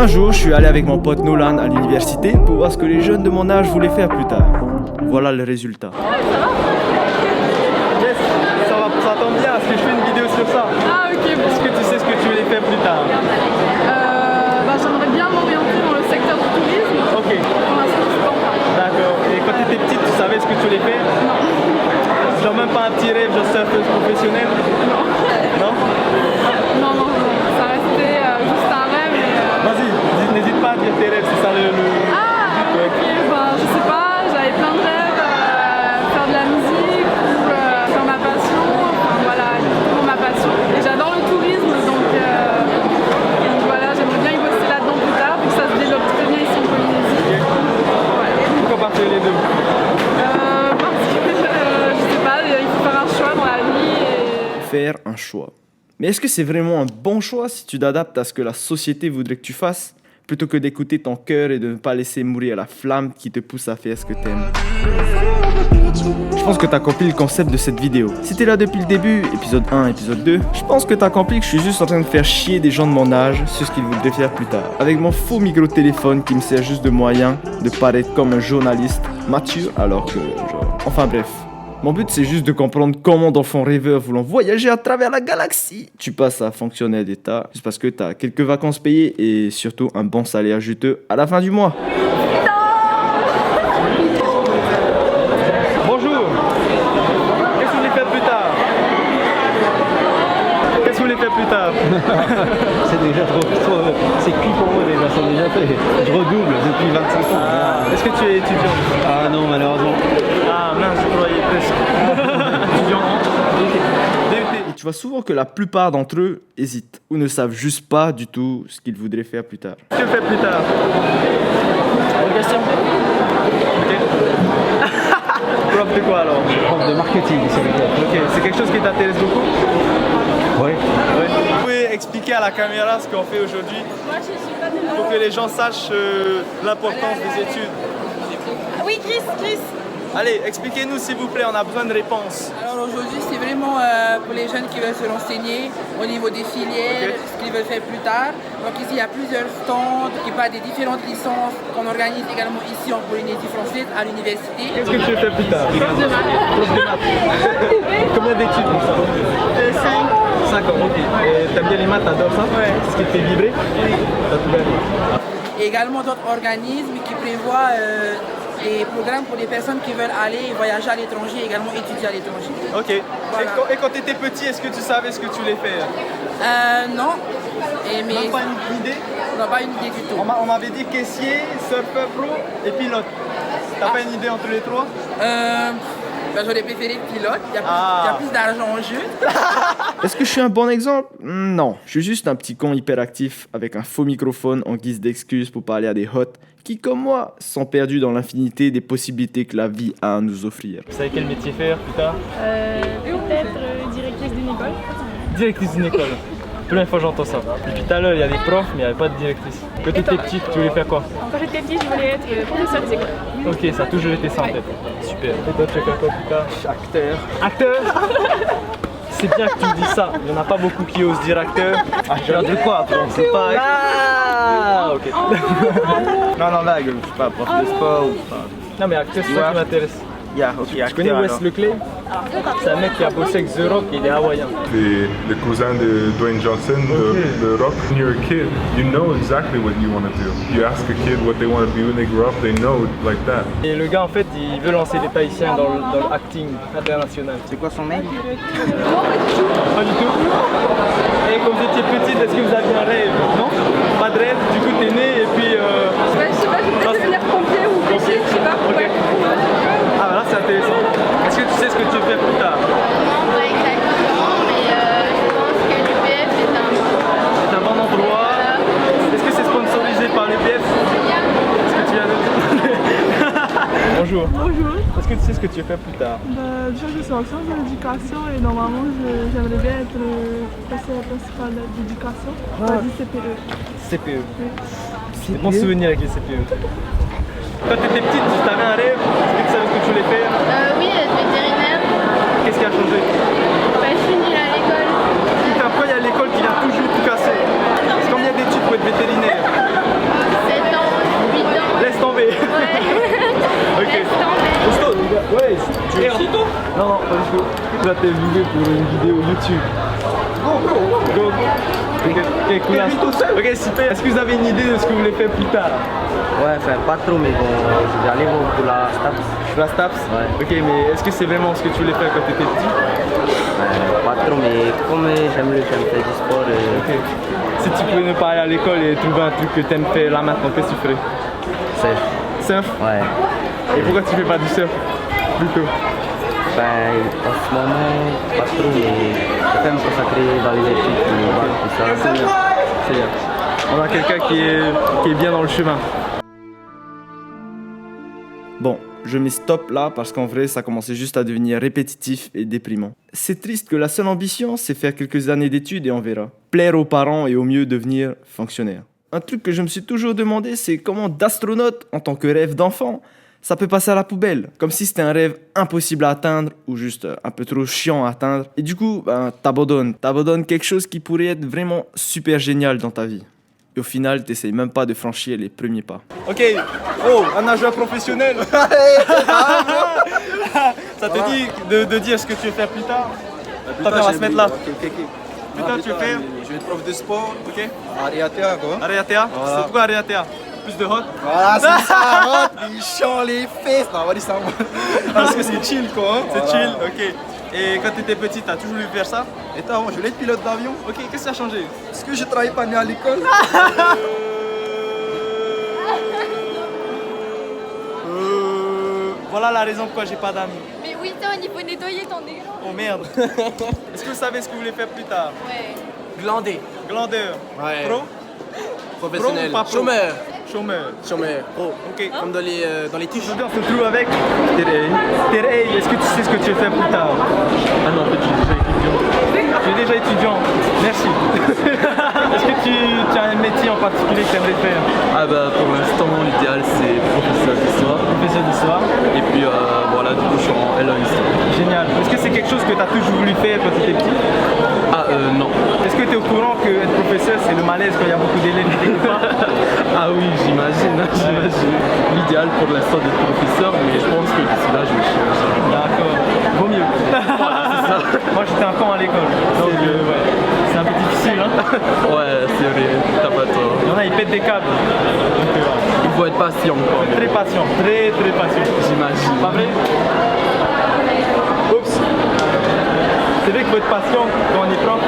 Un jour, je suis allé avec mon pote Nolan à l'université pour voir ce que les jeunes de mon âge voulaient faire plus tard. Voilà le résultat. Yes, ça tombe bien, parce que je fais une vidéo sur ça. Ah ok, bon. Est-ce que tu sais ce que tu voulais faire plus tard? J'aimerais bien m'orienter dans le secteur du tourisme. Ok. Pour l'instant, je sais pas encore. D'accord. Et quand tu étais petite, tu savais ce que tu voulais faire? Non. Genre même pas un petit rêve, genre surfeuse professionnelle? Non. Non? Non. Ça restait juste un rêve. Vas-y, n'hésite pas à dire tes rêves, c'est ça le... Ah, ok, je sais pas, j'avais plein de rêves, faire de la musique ou faire ma passion, enfin voilà, pour ma passion. Et j'adore le tourisme, donc voilà, j'aimerais bien y bosser là-dedans plus tard, vu que ça se développe très bien ici en Polynésie. Voilà. Pourquoi partir les deux? Parce que, je sais pas, il faut faire un choix dans la vie et... Faire un choix. Mais est-ce que c'est vraiment un bon choix si tu t'adaptes à ce que la société voudrait que tu fasses, plutôt que d'écouter ton cœur et de ne pas laisser mourir la flamme qui te pousse à faire ce que t'aimes? Je pense que t'as compris le concept de cette vidéo. Si t'es là depuis le début, épisode 1, épisode 2, je pense que t'as compris que je suis juste en train de faire chier des gens de mon âge sur ce qu'ils voudraient faire plus tard. Avec mon faux micro-téléphone qui me sert juste de moyen de paraître comme un journaliste mature alors que genre... Enfin bref. Mon but c'est juste de comprendre comment d'enfants rêveurs voulant voyager à travers la galaxie, tu passes à fonctionnaire d'État juste parce que t'as quelques vacances payées et surtout un bon salaire juteux à la fin du mois. Bonjour. Qu'est-ce que vous voulez faire plus tard? Qu'est-ce que vous voulez faire plus tard? C'est déjà trop, c'est cuit pour moi déjà, c'est déjà fait. Je redouble depuis 25 ans. Est-ce que tu es étudiant? Ah non, malheureusement. Ah mince, je croyais presque. Étudiant en DUT. Et tu vois souvent que la plupart d'entre eux hésitent ou ne savent juste pas du tout ce qu'ils voudraient faire plus tard. Qu'est-ce que tu fais plus tard? Bonne question. Prof de quoi alors? Prof de marketing, c'est le cas. Ok, c'est quelque chose qui t'intéresse beaucoup? Oui. Vous pouvez expliquer à la caméra ce qu'on fait aujourd'hui pour que les gens sachent l'importance des études. Oui, Chris. Allez, expliquez-nous s'il vous plaît, on a besoin de réponses. Alors aujourd'hui, c'est vraiment pour les jeunes qui veulent se renseigner au niveau des filières, ce qu'ils veulent faire plus tard. Donc ici, il y a plusieurs stands qui parlent des différentes licences qu'on organise également ici en Polynésie française à l'université. Qu'est-ce que tu veux faire plus tard? Prof de maths. Combien d'études pour ça? 5 ans, ok. Et t'aimes bien les maths, t'adores ça? Ouais. C'est ce qui te fait vibrer? Oui. T'as tout bien. Et également d'autres organismes qui prévoient des programmes pour les personnes qui veulent aller voyager à l'étranger et également étudier à l'étranger. Ok. Voilà. Et quand tu étais petit, est-ce que tu savais ce que tu voulais faire? Non. Même pas une idée? Non, pas une idée du tout. On m'avait dit caissier, surfeur pro et pilote. T'as pas une idée entre les trois? J'aurais préféré pilote, il y a plus d'argent en jeu. Est-ce que je suis un bon exemple? Non, je suis juste un petit con hyperactif avec un faux microphone en guise d'excuse pour parler à des hôtes qui, comme moi, sont perdus dans l'infinité des possibilités que la vie a à nous offrir. Vous savez quel métier faire plus tard? Peut-être directrice d'une école. Directrice d'une école. Première fois que j'entends ça. Depuis tout à l'heure, il y a des profs, mais il n'y avait pas de directrice. Quand tu étais petite, tu voulais faire quoi? Quand j'étais petite, je voulais être professeur des écoles. Ok, ça a toujours été ça en tête. Super. Et toi, tu veux faire quoi plus tard? Acteur. Acteur? C'est bien que tu me dis ça. Il n'y en a pas beaucoup qui osent dire acteur. Acteur de quoi? C'est pas. Ah, ok. Non, là, je suis pas prof de sport ou pas. Non, mais acteur, c'est ça qui m'intéresse. Ok, Tu connais Wes Leclerc? C'est un mec qui a bossé avec The Rock et il est hawaïen. Le cousin de Dwayne Johnson, the Rock. When you're a kid, you know exactly what you want to do. You ask a kid what they want to be when they grow up, they know like that. Et le gars en fait, il veut lancer des Tahitiens dans le acting international. C'est quoi son mail? Pas du tout. Et quand vous étiez petite, est-ce que vous aviez un rêve? Non? Pas de rêve, du coup t'es né et puis... Je sais pas, je vais peut-être devenir pompier ou policier, je sais pas. Ok. Ah voilà, c'est intéressant. Est-ce que tu sais ce que tu veux faire plus tard? Non, pas exactement, mais je pense que l'UPF C'est un bon endroit. Est-ce que c'est sponsorisé par l'UPF? Est-ce que tu viens de... Bonjour. Bonjour. Est-ce que tu sais ce que tu veux faire plus tard? Déjà, je suis en sciences de l'éducation et normalement, j'aimerais bien être conseillère principale d'éducation. Du CPE. CPE. C'est des bons souvenirs avec les CPE. Quand tu étais petite, tu avais un rêve? Est-ce que tu savais ce que tu voulais faire? Oui, être vétérinaire. Qu'est-ce qui a changé? Je suis nulle à l'école. Putain, pourquoi il y a l'école qui vient toujours tout casser? Combien d'études pour être vétérinaire? Ok. Resto, ouais, tu es resto? Non, non, pas du tout. Là, t'es vidé pour une vidéo YouTube. Go. Ok, cool. Ok, super. Est-ce que vous avez une idée de ce que vous voulez faire plus tard? Ouais, enfin pas trop, mais bon, j'allais pour la STAPS. La STAPS? Ouais. Ok, mais est-ce que c'est vraiment ce que tu voulais faire quand tu étais petit? Pas trop, mais comme j'aime faire du sport. Ok. Si tu pouvais ne pas aller à l'école et trouver un truc que tu aimes faire là maintenant, qu'est-ce que tu ferais? Surf. Surf? Ouais. Et pourquoi tu fais pas du surf plutôt? Ben, en ce moment, pas trop, mais je vais me consacrer dans les études, tout ça. C'est bien. C'est bien. On a quelqu'un qui est bien dans le chemin. Bon, je mets stop là parce qu'en vrai, ça commençait juste à devenir répétitif et déprimant. C'est triste que la seule ambition, c'est faire quelques années d'études et on verra. Plaire aux parents et au mieux devenir fonctionnaire. Un truc que je me suis toujours demandé, c'est comment d'astronaute, en tant que rêve d'enfant, ça peut passer à la poubelle. Comme si c'était un rêve impossible à atteindre ou juste un peu trop chiant à atteindre. Et du coup, t'abandonnes. T'abandonnes quelque chose qui pourrait être vraiment super génial dans ta vie. Et au final, t'essayes même pas de franchir les premiers pas. Ok, oh, un nageur professionnel. Ça te dit de dire ce que tu veux faire plus tard? Attends, on va se mettre là. Plus tard, tu veux faire? Je vais être prof de sport. Ok. Ariatea quoi. Ariatea? Voilà. C'est pourquoi Ariatea? Plus de hot? Voilà, c'est ça, hop, les chants, les fesses. Non, on va dire ça. Parce que c'est chill quoi. Hein. C'est Voilà. chill, ok. Et quand tu étais petit, t'as toujours voulu faire ça? Et toi, moi je voulais être pilote d'avion. Ok, qu'est-ce que ça a changé? Est-ce que je travaillais pas bien à l'école? Voilà la raison pourquoi j'ai pas d'amis. Mais oui, Tom, il faut nettoyer ton écran. Oh merde. Est-ce que vous savez ce que vous voulez faire plus tard? Ouais. Glandé. Glandeur. Ouais. Pro? Professionnel. Pro ou pas pro? Chômeur. Chômeur. Chômeur. Oh, ok. Comme dans les tiges. Aujourd'hui, on se trouve avec Terey. Terey, est-ce que tu sais ce que tu veux faire plus tard? Ah non, en fait, je suis déjà étudiant. Tu es déjà étudiant? Merci. Est-ce que tu as un métier en particulier que tu aimerais faire? Ah bah pour l'instant l'idéal c'est professeur d'histoire. Professeur d'histoire. Et puis voilà, du coup je suis en L1 histoire. Génial. Est-ce que c'est quelque chose que tu as toujours voulu faire quand tu étais petit? Ah non. Est-ce que tu es au courant que être professeur c'est le malaise quand il y a beaucoup d'élèves qui t'écoutent pas? Ah oui, j'imagine. L'idéal pour l'instant d'être professeur, mais je pense que d'ici là je vais changer. D'accord. Vaut mieux. Voilà, c'est ça. Moi j'étais un con à l'école. Donc ouais. C'est un peu difficile hein. Ouais, c'est vrai, t'as pas tort. Il y en a, ils pètent des câbles. Donc, Il faut être patient quoi. très patient, très patient. J'imagine. Pas vrai? Oups. C'est vrai qu'il faut être patient quand on est prof.